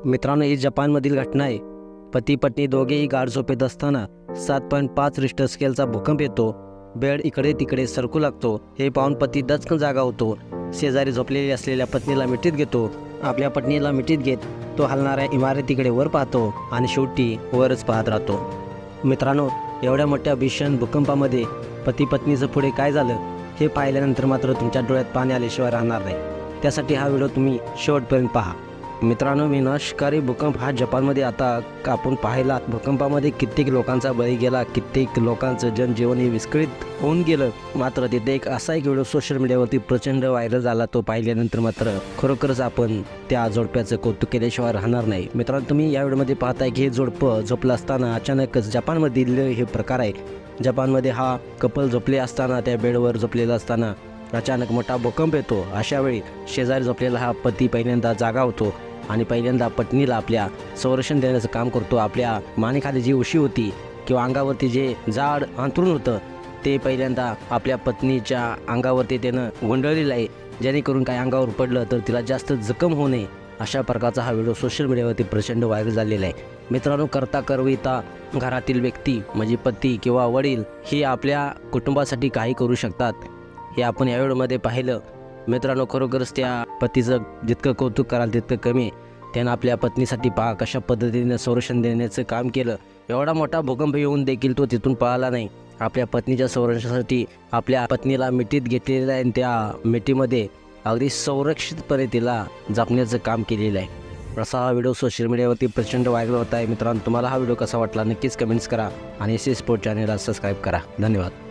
मित्रांनो, ही जपानमधील घटना आहे। पती पत्नी दोघेही गाढ झोपेत असताना 7.5 रिश्टर स्केलचा भूकंप येतो। बेड इकडे तिकडे सरकू लागतो। हे पाहून पती दचकन जागा होतो। शेजारी झोपलेली असलेल्या पत्नीला मिठीत घेतो। आपल्या पत्नीला मिठीत घेत तो हलणाऱ्या इमारतीकडे वर पाहतो आणि शेवटी वरच पाहत राहतो। मित्रांनो, एवढ्या मोठ्या भीषण भूकंपामध्ये पती पत्नीचं पुढे काय झालं हे पाहिल्यानंतर मात्र तुमच्या डोळ्यात पाणी आल्याशिवाय राहणार नाही। त्यासाठी हा व्हिडिओ तुम्ही शेवटपर्यंत पहा। मित्रांनो, विनाशकारी भूकंप हा जपानमध्ये आता आपण पाहिला। भूकंपामध्ये कित्येक लोकांचा बळी गेला, कित्येक लोकांचं जनजीवन हे विस्कळीत होऊन गेलं। मात्र तिथे एक असा एक व्हिडिओ सोशल मीडियावरती प्रचंड व्हायरल झाला। तो पाहिल्यानंतर मात्र खरोखरच आपण त्या जोडप्याचं कौतुक केल्याशिवाय राहणार नाही। मित्रांनो, तुम्ही या व्हिडिओमध्ये पाहताय की हे जोडपं झोपलं असताना अचानकच जपानमधील हे प्रकार आहे। जपानमध्ये हा कपल झोपले असताना त्या बेडवर झोपलेला असताना अचानक मोठा भूकंप येतो। अशा वेळी शेजारी झोपलेला हा पती पहिल्यांदा जागा होतो आणि पहिल्यांदा पत्नीला आपल्या संरक्षण देण्याचं काम करतो। आपल्या मानेखाली जी उशी होती किंवा अंगावरती जे जाड अंथरूण होतं ते पहिल्यांदा आपल्या पत्नीच्या अंगावरती त्यानं गुंडळलेलं आहे, जेणेकरून काही अंगावर पडलं तर तिला जास्त जखम होऊ नये। अशा प्रकारचा हा व्हिडिओ सोशल मीडियावरती प्रचंड व्हायरल झालेला आहे। मित्रांनो, करता करविता घरातील व्यक्ती म्हणजे पती किंवा वडील हे आपल्या कुटुंबासाठी काही करू शकतात, हे आपण या व्हिडिओमध्ये पाहिलं। मित्रांनो, खरोखरच त्या पतीचं जितकं कौतुक कराल तितकं कमी। त्यानं आपल्या पत्नीसाठी पहा कशा पद्धतीने संरक्षण देण्याचं काम केलं। एवढा मोठा भूकंप येऊन देखील तो तिथून पळाला नाही। आपल्या पत्नीच्या संरक्षणासाठी आपल्या पत्नीला मिठीत घेतलेलं आहे आणि त्या मिठीमध्ये अगदी सुरक्षितपणे तिला जपण्याचं काम केलेलं आहे। असा हा व्हिडिओ सोशल मीडियावरती प्रचंड व्हायरल होत आहे। मित्रांनो, तुम्हाला हा व्हिडिओ कसा वाटला नक्कीच कमेंट्स करा आणि एस स्पोर्ट चॅनलला सबस्क्राईब करा। धन्यवाद।